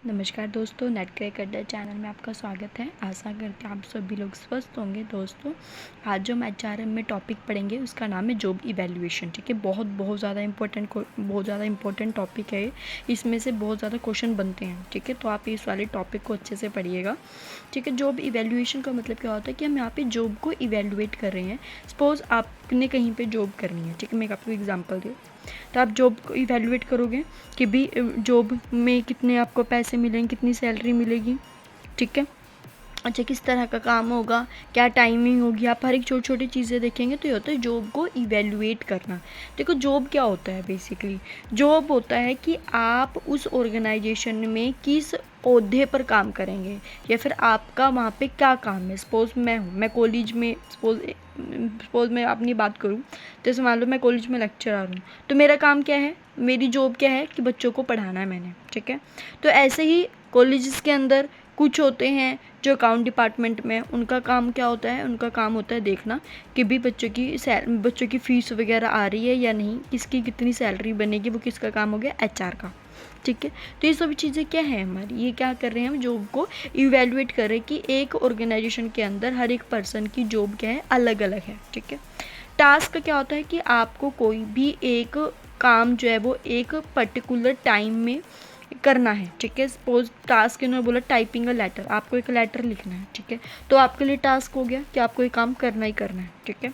नमस्कार दोस्तों, net crack अड्डा चैनल में आपका स्वागत है। आशा करते हैं आप सभी लोग स्वस्थ होंगे। दोस्तों, आज जो हम एचआरएम में टॉपिक पढ़ेंगे उसका नाम है जॉब इवैल्यूएशन। ठीक है, बहुत ज़्यादा इंपॉर्टेंट टॉपिक है। इसमें से बहुत ज़्यादा क्वेश्चन बनते हैं। ठीक है, तो आप इस वाले टॉपिक को अच्छे से पढ़िएगा। ठीक है, जॉब इवैल्यूएशन का मतलब क्या होता है कि हम यहाँ पे जॉब को इवैल्यूएट कर रहे हैं। सपोज आपने कहीं पे जॉब करनी है। ठीक है, मैं आपको एग्जांपल दूँ तो आप जॉब को इवैल्यूएट करोगे कि भी जॉब में कितने आपको पैसे मिलेंगे, कितनी सैलरी मिलेगी। ठीक है, अच्छा किस तरह का काम होगा, क्या टाइमिंग होगी, आप हर एक छोटी छोटी चीज़ें देखेंगे। तो ये होता है जॉब को इवैल्यूएट करना। देखो, जॉब क्या होता है बेसिकली? जॉब होता है कि आप उस ऑर्गेनाइजेशन में किस ओहदे पर काम करेंगे या फिर आपका वहाँ पे क्या काम है। सपोज मैं कॉलेज में सपोज मैं अपनी बात करूँ तो जैसे मान लो मैं कॉलेज में लेक्चरर हूँ, तो मेरा काम क्या है, मेरी जॉब क्या है कि बच्चों को पढ़ाना है मैंने। ठीक है, तो ऐसे ही कॉलेजेस के अंदर कुछ होते हैं जो अकाउंट डिपार्टमेंट में, उनका काम क्या होता है, उनका काम होता है देखना कि भी बच्चों की फ़ीस वगैरह आ रही है या नहीं, किसकी कितनी सैलरी बनेगी, वो किसका काम हो गया, एचआर का। ठीक है, तो ये सभी चीज़ें क्या है हमारी, ये क्या कर रहे हैं हम, जॉब को इवैल्यूएट कर रहे हैं कि एक ऑर्गेनाइजेशन के अंदर हर एक पर्सन की जॉब क्या है, अलग अलग है। ठीक है, टास्क क्या होता है कि आपको कोई भी एक काम जो है वो एक पर्टिकुलर टाइम में करना है। ठीक है, सपोज टास्क इन्होंने बोला टाइपिंग अ लेटर, आपको एक लेटर लिखना है। ठीक है, तो आपके लिए टास्क हो गया कि आपको ये काम करना ही करना है। ठीक है,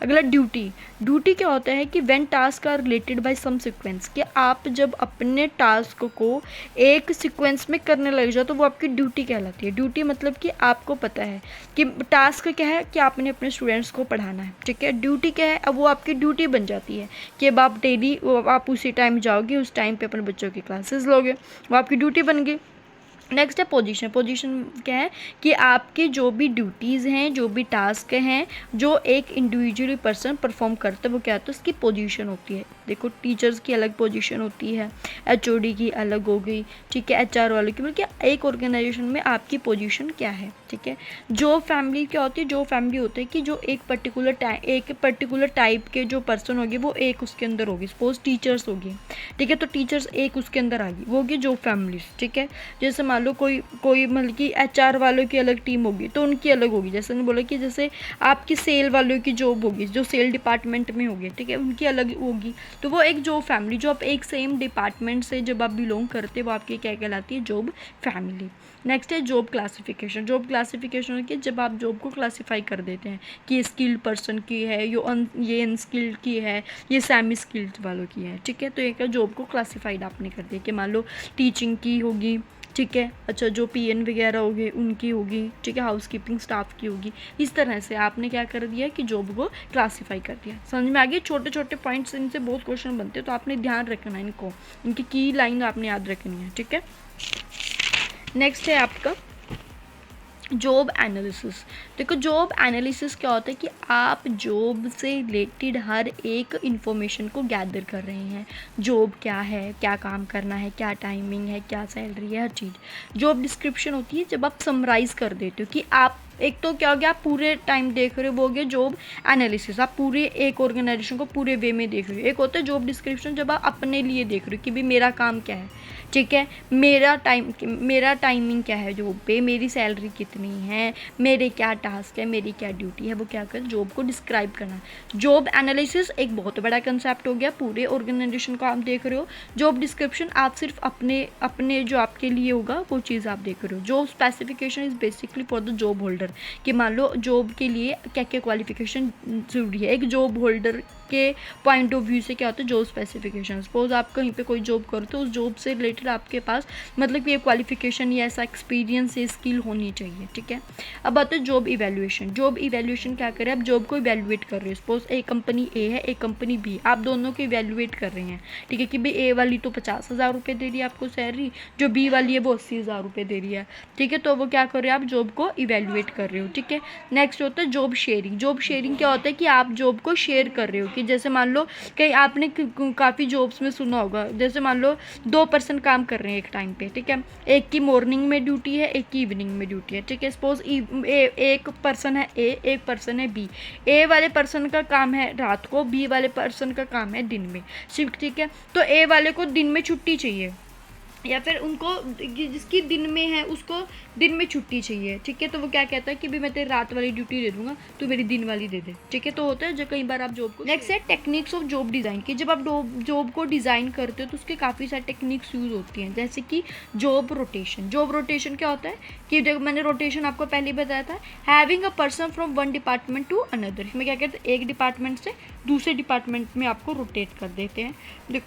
अगला ड्यूटी क्या होता है कि when task are related by some sequence, कि आप जब अपने टास्क को एक सीक्वेंस में करने लग जाओ तो वो आपकी ड्यूटी कहलाती है। ड्यूटी मतलब कि आपको पता है कि टास्क क्या है कि आपने अपने स्टूडेंट्स को पढ़ाना है। ठीक है, ड्यूटी क्या है, अब वो आपकी ड्यूटी बन जाती है कि अब आप डेली आप उसी टाइम जाओगे, उस टाइम पे अपने बच्चों की क्लासेस लोगे, वो आपकी ड्यूटी बन गई। नेक्स्ट है पोजीशन क्या है कि आपकी जो भी ड्यूटीज़ हैं, जो भी टास्क हैं, जो एक इंडिविजुअल पर्सन परफॉर्म करता है, वो क्या होता है, उसकी पोजीशन होती है। देखो, टीचर्स की अलग पोजीशन होती है, एचओडी की अलग हो गई। ठीक है, एचआर वालों की, मतलब एक ऑर्गेनाइजेशन में आपकी पोजीशन क्या है। ठीक है, जो फैमिली क्या होती है, जो फैमिली होती है कि जो एक पर्टिकुलर टाइप के जो पर्सन होगी वो एक उसके अंदर होगी। सपोज टीचर्स होगी। ठीक है, तो टीचर्स एक उसके अंदर आ गई, वो होगी जो फैमिली। ठीक है, जैसे मान लो कोई मतलब कि एचआर वालों की अलग टीम होगी तो उनकी अलग होगी। जैसे मैंने बोला कि जैसे आपकी सेल वालों की जॉब होगी, जो सेल डिपार्टमेंट में होगी। ठीक है, उनकी अलग होगी। तो वो एक जॉब फैमिली, जो आप एक सेम डिपार्टमेंट से जब आप बिलोंग करते हो, वो आपकी क्या कहलाती है, जॉब फैमिली। नेक्स्ट है जॉब क्लासिफिकेशन। जॉब क्लासिफिकेशन की जब आप जॉब को क्लासीफाई कर देते हैं कि स्किल्ड पर्सन की है, ये अनस्किल्ड की है, ये सेमी स्किल्ड वालों की है। ठीक है, तो एक जॉब को क्लासीफाइड आपने कर दिया कि मान लो टीचिंग की होगी। ठीक है, अच्छा जो पीएन वगैरह होगी उनकी होगी। ठीक है, हाउसकीपिंग स्टाफ की होगी। इस तरह से आपने क्या कर दिया कि जॉब को क्लासीफाई कर दिया। समझ में आ गया? छोटे छोटे पॉइंट्स, इनसे बहुत क्वेश्चन बनते हैं, तो आपने ध्यान रखना है इनको, इनकी की लाइन आपने याद रखनी है। ठीक है, नेक्स्ट है आपका जॉब एनालिसिस। देखो, जॉब एनालिसिस क्या होता है कि आप जॉब से रिलेटेड हर एक इन्फॉर्मेशन को गैदर कर रहे हैं। जॉब क्या है, क्या काम करना है, क्या टाइमिंग है, क्या सैलरी है, हर चीज़। जॉब डिस्क्रिप्शन होती है जब आप समराइज़ कर देते हो कि आप एक तो क्या हो गया, आप पूरे टाइम देख रहे हो, वो हो गया जॉब एनालिसिस, आप पूरे एक ऑर्गेनाइजेशन को पूरे वे में देख रहे हो। एक होता है जॉब डिस्क्रिप्शन जब आप अपने लिए देख रहे हो कि भाई मेरा काम क्या है। ठीक है, मेरा टाइमिंग क्या है जॉब पे, मेरी सैलरी कितनी है, मेरे क्या टास्क है, मेरी क्या ड्यूटी है, वो क्या कर जॉब को डिस्क्राइब करना। जॉब एनालिसिस एक बहुत बड़ा कंसेप्ट हो गया, पूरे ऑर्गेनाइजेशन को आप देख रहे हो। जॉब डिस्क्रिप्शन आप सिर्फ अपने जो आपके लिए होगा वो चीज़ आप देख रहे हो। Job specification is basically for the job holder, कि मान लो जॉब के लिए क्या क्या क्वालिफिकेशन ज़रूरी है। एक जॉब होल्डर के पॉइंट ऑफ व्यू से क्या होता है जॉब स्पेसिफिकेशन। सपोज आप कहीं पे कोई जॉब करो तो उस जॉब से रिलेटेड आपके पास मतलब कि ये क्वालिफिकेशन या ऐसा एक्सपीरियंस या स्किल होनी चाहिए। ठीक है, अब आता है जॉब इवैल्यूएशन। जॉब इवैल्यूएशन क्या करें, आप जॉब को इवैल्यूएट कर रहे हो। सपोज एक कंपनी ए है, एक कंपनी बी, आप दोनों को इवैल्यूएट कर रहे हैं। ठीक है, कि भाई ए वाली तो 50,000 रुपये दे रही है आपको सैलरी, जो बी वाली है वो 80,000 रुपये दे रही है। ठीक है, तो वो क्या कर रहे हो, आप जॉब को इवैल्यूएट कर रहे हो। ठीक है, नेक्स्ट होता है जॉब शेयरिंग। जॉब शेयरिंग क्या होता है कि आप जॉब को शेयर कर रहे हो, कि जैसे मान लो कहीं आपने काफ़ी जॉब्स में सुना होगा, जैसे मान लो 2 पर्सन काम कर रहे हैं एक टाइम पे। ठीक है, एक की मॉर्निंग में ड्यूटी है, एक की इवनिंग में ड्यूटी है। ठीक है, सपोज एक पर्सन है ए, एक पर्सन है बी। ए वाले पर्सन का काम है रात को, बी वाले पर्सन का काम है दिन में शिफ्ट। ठीक है, तो ए वाले को दिन में छुट्टी चाहिए, या फिर उनको जिसकी दिन में है उसको दिन में छुट्टी चाहिए, ठीक है, तो वो क्या कहता है कि भाई मैं तेरी रात वाली ड्यूटी दे दूंगा, तू मेरी दिन वाली दे दे, ठीक है। तो होता है जो कई बार आप जॉब को। नेक्स्ट है टेक्निक्स ऑफ जॉब डिज़ाइन की। जब आप जॉब को डिज़ाइन करते हो तो उसके काफ़ी सारे टेक्निक्स यूज़ होती हैं, जैसे कि जॉब रोटेशन। जॉब रोटेशन क्या होता है कि देखो मैंने रोटेशन आपको पहले बताया था, having a person from one department to another. इसमें क्या कहते हैं, एक डिपार्टमेंट से दूसरे डिपार्टमेंट में आपको रोटेट कर देते हैं।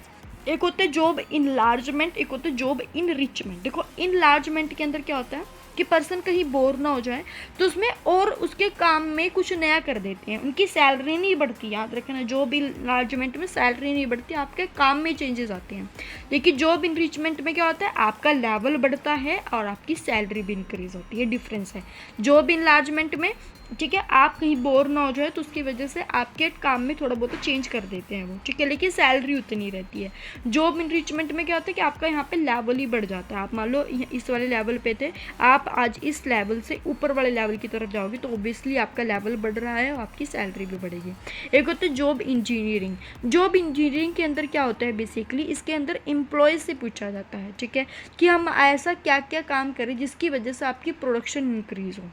एक होता है जॉब इनलार्जमेंट, एक होता है जॉब इनरिचमेंट। देखो इनलार्जमेंट के अंदर क्या होता है कि पर्सन कहीं बोर ना हो जाए तो उसमें और उसके काम में कुछ नया कर देते हैं, उनकी सैलरी नहीं बढ़ती, याद रखना। जॉब इनलार्जमेंट में सैलरी नहीं बढ़ती, आपके काम में चेंजेस आते हैं। लेकिन जॉब इनरिचमेंट में क्या होता है, आपका लेवल बढ़ता है और आपकी सैलरी भी इंक्रीज होती है, डिफरेंस है। जॉब इनलार्जमेंट में, ठीक है, आप कहीं बोर ना हो जाए तो उसकी वजह से आपके काम में थोड़ा बहुत चेंज कर देते हैं वो, ठीक है, लेकिन सैलरी उतनी रहती है। जॉब इनरिचमेंट में क्या होता है कि आपका यहाँ पे लेवल ही बढ़ जाता है। आप मान लो इस वाले लेवल पे थे, आप आज इस लेवल से ऊपर वाले लेवल की तरफ जाओगे तो ऑब्वियसली आपका लेवल बढ़ रहा है और आपकी सैलरी भी बढ़ेगी। एक होता है जॉब इंजीनियरिंग। जॉब इंजीनियरिंग के अंदर क्या होता है, बेसिकली इसके अंदर एम्प्लॉय से पूछा जाता है, ठीक है, कि हम ऐसा क्या क्या काम करें जिसकी वजह से आपकी प्रोडक्शन इंक्रीज़ हो,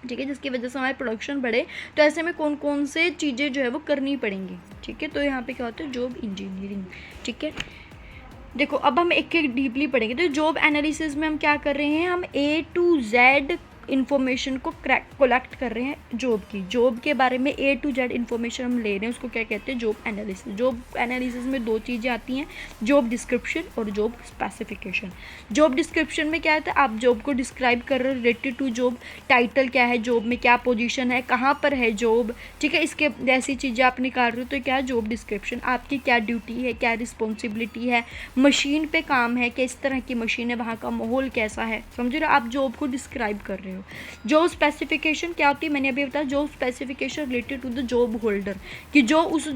ठीक है, जिसकी वजह से हमारी प्रोडक्शन बढ़े। तो ऐसे में कौन कौन से चीज़ें जो है वो करनी पड़ेंगी, ठीक है। तो यहाँ पे क्या होता है, जॉब इंजीनियरिंग, ठीक है। देखो अब हम एक एक डीपली पढ़ेंगे। तो जॉब एनालिसिस में हम क्या कर रहे हैं, हम A to Z इन्फॉर्मेशन को कलेक्ट कर रहे हैं जॉब की। जॉब के बारे में A to Z इन्फॉर्मेशन हम ले रहे हैं, उसको क्या कहते हैं, जॉब एनालिसिस। जॉब एनालिसिस में दो चीज़ें आती हैं, जॉब डिस्क्रिप्शन और जॉब स्पेसिफिकेशन। जॉब डिस्क्रिप्शन में क्या होता है, आप जॉब को डिस्क्राइब कर रहे हो रिलेटेड टू जॉब, टाइटल क्या है, जॉब में क्या पोजीशन है, कहाँ पर है जॉब, ठीक है, इसके ऐसी चीज़ें आप निकाल रहे हो तो क्या है जॉब डिस्क्रिप्शन। आपकी क्या ड्यूटी है, क्या रिस्पॉन्सिबिलिटी है, मशीन पे काम है, किस तरह की मशीन है, वहाँ का माहौल कैसा है, समझ रहे हो, आप जॉब को डिस्क्राइब कर रहे हो। जॉब स्पेसिफिकेशन क्या होती है, मैंने अभी बताया, job specification related to the job holder, कि जो उस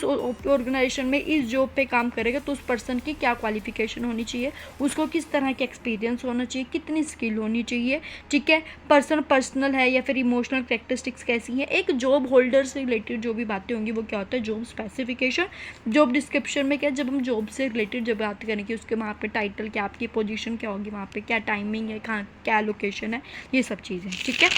ऑर्गेनाइजेशन में इस जॉब पे काम करेगा तो उस पर्सन की क्या क्वालिफिकेशन होनी चाहिए, उसको किस तरह का एक्सपीरियंस होना चाहिए, कितनी स्किल होनी चाहिए, ठीक है, पर्सनल है या फिर इमोशनल कैरेक्टरिस्टिक्स कैसी हैं। एक जॉब होल्डर से रिलेटेड जो भी बातें होंगी वो क्या होता है, जॉब स्पेसिफिकेशन। जॉब डिस्क्रिप्शन में क्या, जब हम जॉब से रिलेटेड जब बात करेंगे उसके वहाँ पे टाइटल क्या, आपकी पोजीशन क्या होगी, वहाँ पे क्या टाइमिंग है, कहाँ क्या लोकेशन है, ये सब चीज़ें, ठीक है।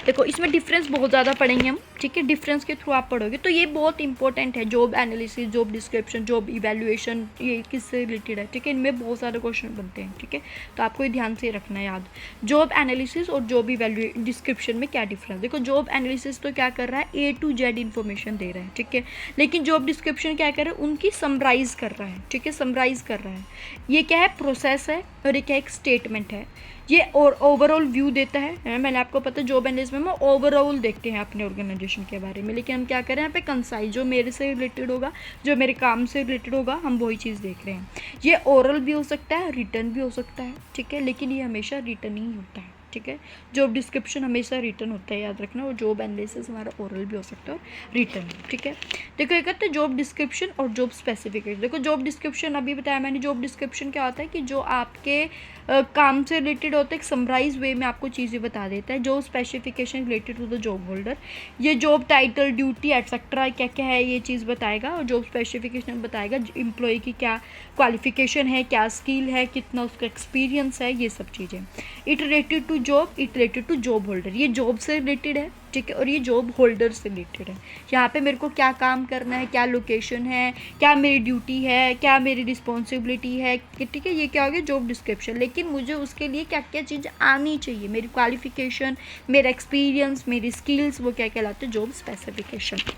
देखो इसमें डिफरेंस बहुत ज़्यादा पढ़ेंगे हम, ठीक है, डिफरेंस के थ्रू आप पढ़ोगे तो ये बहुत इंपॉर्टेंट है। Job analysis, job description, job evaluation, ये किससे रिलेटेड है, ठीक है, इनमें बहुत सारे क्वेश्चन बनते हैं, ठीक है, तो आपको ये ध्यान से रखना है याद। जॉब एनालिसिस और जॉब डिस्क्रिप्शन में क्या डिफरेंस, देखो जॉब एनालिसिस तो क्या कर रहा है, A to Z इन्फॉर्मेशन दे रहा है, ठीक है, लेकिन जॉब डिस्क्रिप्शन क्या कर रहा है, उनकी समराइज़ कर रहा है, ठीक है, समराइज़ कर रहा है। ये क्या है, प्रोसेस है और ये क्या एक स्टेटमेंट है। ये और ओवरऑल व्यू देता है। मैंने आपको पता है जॉब एनालिसिस में हम ओवरऑल देखते हैं अपने ऑर्गेनाइजेशन के बारे में, लेकिन हम क्या करें यहाँ पे कंसाइज, जो मेरे से रिलेटेड होगा, जो मेरे काम से रिलेटेड होगा, हम वही चीज़ देख रहे हैं। ये ओरल भी हो सकता है, रिटर्न भी हो सकता है, ठीक है, लेकिन ये हमेशा रिटर्न ही होता है, ठीक है। जॉब डिस्क्रिप्शन हमेशा रिटर्न होता है, याद रखना, और जॉब एनालिसिस हमारा ओरल भी हो सकता है और रिटर्न, ठीक है। देखो एक कहते हैं जॉब डिस्क्रिप्शन और जॉब स्पेसिफिकेशन। देखो जॉब डिस्क्रिप्शन अभी बताया मैंने, जॉब डिस्क्रिप्शन क्या होता है कि जो आपके काम से रिलेटेड होता है, एक समराइज वे में आपको चीज़ें बता देता है। Job specification related to the job holder, ये जॉब टाइटल, ड्यूटी एटसेट्रा क्या क्या है ये चीज़ बताएगा, और जॉब स्पेसिफिकेशन बताएगा एम्प्लॉय की क्या क्वालिफिकेशन है, क्या स्किल है, कितना उसका एक्सपीरियंस है, ये सब चीज़ें। It related to job, it related to job holder, ये जॉब से रिलेटेड है, ठीक है, और ये जॉब होल्डर से रिलेटेड है। यहाँ पे मेरे को क्या काम करना है, क्या लोकेशन है, क्या मेरी ड्यूटी है, क्या मेरी रिस्पॉन्सिबिलिटी है, ठीक है, ये क्या हो गया जॉब डिस्क्रिप्शन। लेकिन मुझे उसके लिए क्या क्या चीज़ें आनी चाहिए, मेरी क्वालिफिकेशन, मेरा एक्सपीरियंस, मेरी स्किल्स, वो क्या कहलाते हैं, job specification.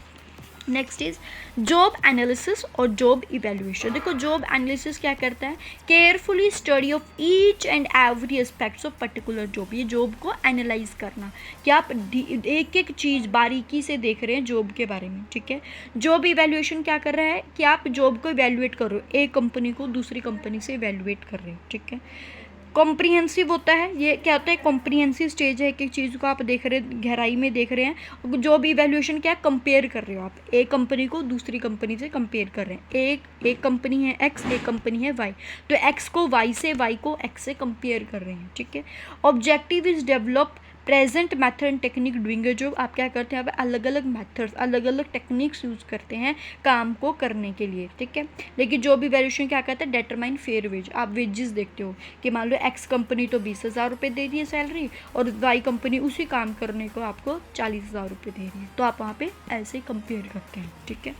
Next is job analysis और जॉब इवैल्यूएशन। देखो जॉब एनालिसिस क्या करता है, carefully study of each and every aspects of particular job, ये जॉब को एनालाइज करना कि आप एक एक चीज़ बारीकी से देख रहे हैं जॉब के बारे में, ठीक है। जॉब इवैल्यूएशन क्या कर रहा है कि आप जॉब को इवैल्यूएट कर रहे हो, एक कंपनी को दूसरी कंपनी से इवैल्यूएट कर रहे हो, ठीक है। कॉम्प्रिहेंसिव होता है, ये क्या होता है, कॉम्प्रिहेंसिव स्टेज है, एक एक चीज़ को आप देख रहे हैं, गहराई में देख रहे हैं। जॉब इवैल्यूएशन क्या, कंपेयर कर रहे हो, आप एक कंपनी को दूसरी कंपनी से कंपेयर कर रहे हैं। एक कंपनी है एक्स, एक कंपनी है वाई, तो एक्स को वाई से, वाई को एक्स से कंपेयर कर रहे हैं, ठीक है। Objective is develop present method and technique doing a job, आप क्या करते हैं यहाँ पे अलग अलग मेथड्स, अलग अलग टेक्निक्स यूज़ करते हैं काम को करने के लिए, ठीक है। लेकिन जॉब इवैल्यूएशन क्या कहता है, डिटरमाइन फेयर वेज। आप वेजेस देखते हो कि मान लो एक्स कंपनी तो 20,000 रुपये दे रही है सैलरी और वाई कंपनी उसी काम करने को आपको 40,000 रुपये दे रही है, तो आप वहाँ पे ऐसे कंपेयर करते हैं, ठीक है।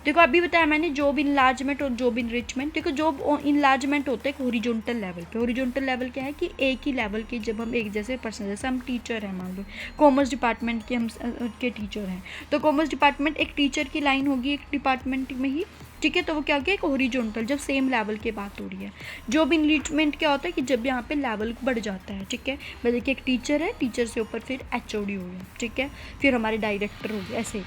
देखो अभी बताया मैंने जॉब इनलार्जमेंट और जॉब इनरिचमेंट। देखो जॉब इनलार्जमेंट होता है एक हॉरिजॉन्टल लेवल पे। हॉरिजॉन्टल लेवल क्या है कि एक ही लेवल के जब हम एक जैसे पर्सन, जैसे हम टीचर हैं, मान लो कॉमर्स डिपार्टमेंट के हम के टीचर हैं, तो कॉमर्स डिपार्टमेंट एक टीचर की लाइन होगी एक डिपार्टमेंट में ही, ठीक है। तो वो क्या हो गया, एक हॉरिजॉन्टल, जब सेम लेवल की बात हो रही है। जॉब इनरिचमेंट क्या होता है कि जब यहाँ पे लेवल बढ़ जाता है, ठीक है। देखिए एक टीचर है, टीचर से ऊपर फिर एचओडी हो गया, ठीक है, फिर हमारे डायरेक्टर हो गए, ऐसे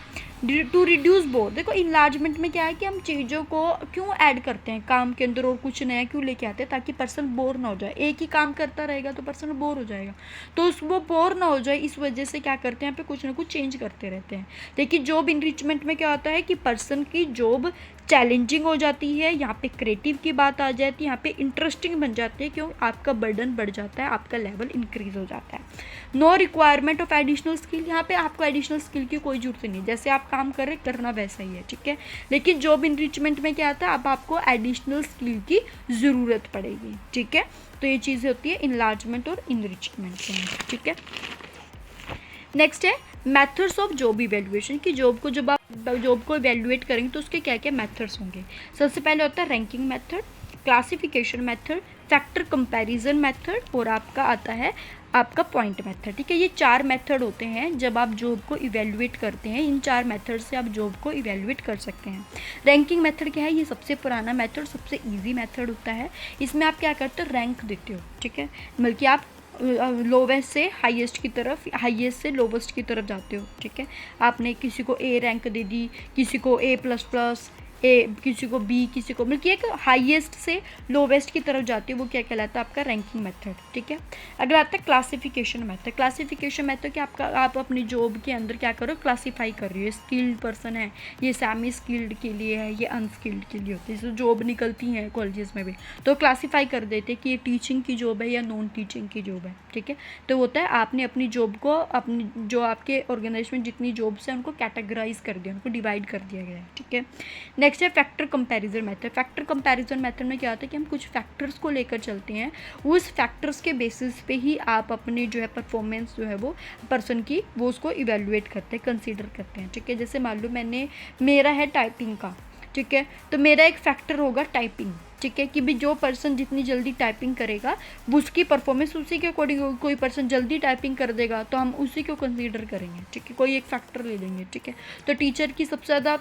टू रिड्यूस बोर। देखो इनलार्जमेंट में क्या है कि हम चीज़ों को क्यों ऐड करते हैं काम के अंदर और कुछ नया क्यों लेके आते हैं, ताकि पर्सन बोर ना हो जाए। एक ही काम करता रहेगा तो पर्सन बोर हो जाएगा, तो वो बोर ना हो जाए इस वजह से क्या करते हैं यहाँ पे कुछ ना कुछ चेंज करते रहते हैं। लेकिन जॉब इनरिचमेंट में क्या होता है कि पर्सन की जॉब चैलेंजिंग हो जाती है, यहाँ पे क्रिएटिव की बात आ जाती है, यहाँ पे इंटरेस्टिंग बन जाती है, क्यों, आपका बर्डन बढ़ जाता है, आपका लेवल इंक्रीज हो जाता है। No requirement of additional skill, यहाँ पे आपको एडिशनल स्किल की कोई जरूरत नहीं, जैसे आप काम कर रहे करना वैसा ही है, ठीक है। लेकिन जॉब इनरिचमेंट में क्या आता है, अब आपको एडिशनल स्किल की ज़रूरत पड़ेगी, ठीक है। तो ये चीज़ें होती है इनलार्जमेंट और इनरिचमेंट के अंदर, ठीक है। नेक्स्ट है मेथड्स ऑफ जॉब इवैल्यूएशन, की जॉब को जब आप जॉब को इवैल्यूएट करेंगे तो उसके क्या क्या मेथड्स होंगे। सबसे पहले होता है ranking method, classification method, factor comparison method और आपका आता है आपका पॉइंट मेथड, ठीक है। ये 4 मेथड होते हैं जब आप जॉब को इवैल्यूएट करते हैं, इन 4 मेथड से आप जॉब को इवैल्यूएट कर सकते हैं। रैंकिंग मेथड क्या है, ये सबसे पुराना मेथड, सबसे ईजी मेथड होता है। इसमें आप क्या करते हो, रैंक देते हो, ठीक है, बल्कि आप लोवेस्ट से हाईएस्ट की तरफ, हाईएस्ट से लोवेस्ट की तरफ जाते हो, ठीक है। आपने किसी को ए रैंक दे दी, किसी को A++, किसी को B, किसी को, मतलब एक हाईएस्ट से लोवेस्ट की तरफ जाते हो, वो क्या कहलाता है आपका रैंकिंग मेथड, ठीक है। अगला आता है क्लासिफिकेशन मेथड। क्लासिफिकेशन मेथड कि आप अपनी जॉब के अंदर क्या करो, क्लासीफाई कर रही हो, स्किल्ड पर्सन है, ये सेमी स्किल्ड के लिए है, ये अनस्किल्ड के लिए होती है। जैसे जॉब निकलती हैं कॉलेजेस में भी तो क्लासीफाई कर देते कि ये टीचिंग की जॉब है या नॉन टीचिंग की जॉब है, ठीक है। तो होता है आपने अपनी जॉब को, अपनी जो आपके ऑर्गेनाइजेशन में जितनी जॉब्स हैं उनको कैटेगराइज कर दिया, उनको डिवाइड कर दिया गया है, ठीक है। नेक्स्ट है factor comparison method. Factor comparison method में क्या होता है कि हम कुछ फैक्टर्स को लेकर चलते हैं, उस फैक्टर्स के बेसिस पे ही आप अपने जो है परफॉर्मेंस जो है वो पर्सन की वो उसको इवैल्यूएट करते हैं, कंसीडर करते हैं, ठीक है। जैसे मान लो मेरा है टाइपिंग का, ठीक है, तो मेरा एक फैक्टर होगा टाइपिंग, ठीक है, कि भी जो पर्सन जितनी जल्दी टाइपिंग करेगा वो उसकी परफॉर्मेंस उसी के अकॉर्डिंग होगी। कोई पर्सन जल्दी टाइपिंग कर देगा तो हम उसी को कंसीडर करेंगे, ठीक है, कोई एक फैक्टर ले लेंगे, ठीक है। तो टीचर की सबसे ज़्यादा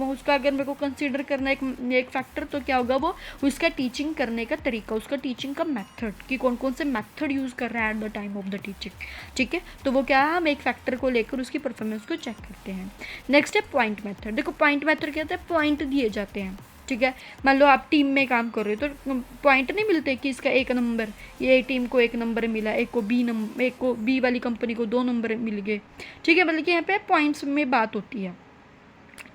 उसका अगर मेरे को कंसीडर करना एक फैक्टर तो क्या होगा, वो उसका टीचिंग करने का तरीका, उसका टीचिंग का मेथड, कि कौन कौन से मेथड यूज़ कर रहा है at the time of the teaching, ठीक है। तो वो क्या है, हम एक फैक्टर को लेकर उसकी परफॉर्मेंस को चेक करते हैं। नेक्स्ट है पॉइंट मेथड। देखो पॉइंट मेथड क्या होता है, पॉइंट दिए जाते हैं, ठीक है। मान लो आप टीम में काम कर रहे हो तो पॉइंट नहीं मिलते कि इसका 1 नंबर, ये टीम को 1 नंबर मिला, एक को बी वाली कंपनी को 2 नंबर मिल गए, ठीक है। मतलब कि यहाँ पे पॉइंट्स में बात होती है,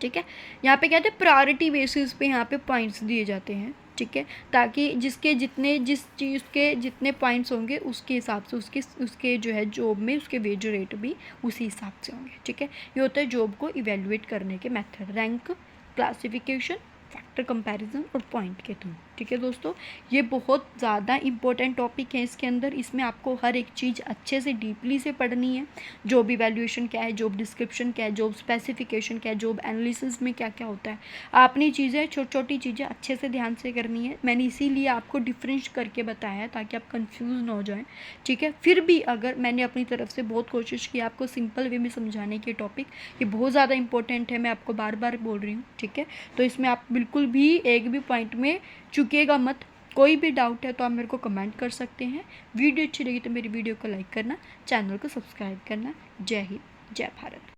ठीक है। यहाँ पे कहते हैं प्रायोरिटी बेसिस पे यहाँ पे पॉइंट्स दिए जाते हैं, ठीक है, ताकि जिस चीज़ के जितने पॉइंट्स होंगे उसके हिसाब से उसके जो है जॉब में उसके वेज रेट भी उसी हिसाब से होंगे, ठीक है। ये होता है जॉब को इवेल्युएट करने के method, rank, classification, factor comparison और पॉइंट के थ्रू, ठीक है दोस्तों। ये बहुत ज़्यादा इंपॉर्टेंट टॉपिक है इसके अंदर, इसमें आपको हर एक चीज़ अच्छे से डीपली से पढ़नी है। जॉब इवैल्यूएशन क्या है, जॉब डिस्क्रिप्शन क्या है, जॉब स्पेसिफिकेशन क्या है, जॉब एनालिसिस में क्या क्या होता है, आपने चीज़ें छोटी छोटी चीज़ें अच्छे से ध्यान से करनी है। मैंने इसीलिए आपको डिफरेंस करके बताया है ताकि आप कंफ्यूज ना हो जाएं, ठीक है। फिर भी अगर मैंने अपनी तरफ से बहुत कोशिश की आपको सिंपल वे में समझाने के टॉपिक, ये बहुत ज़्यादा इंपॉर्टेंट है, मैं आपको बार बार बोल रही हूँ, ठीक है। तो इसमें आप बिल्कुल भी एक भी पॉइंट में चुकेगा मत। कोई भी डाउट है तो आप मेरे को कमेंट कर सकते हैं। वीडियो अच्छी लगी तो मेरी वीडियो को लाइक करना, चैनल को सब्सक्राइब करना। जय हिंद, जय भारत।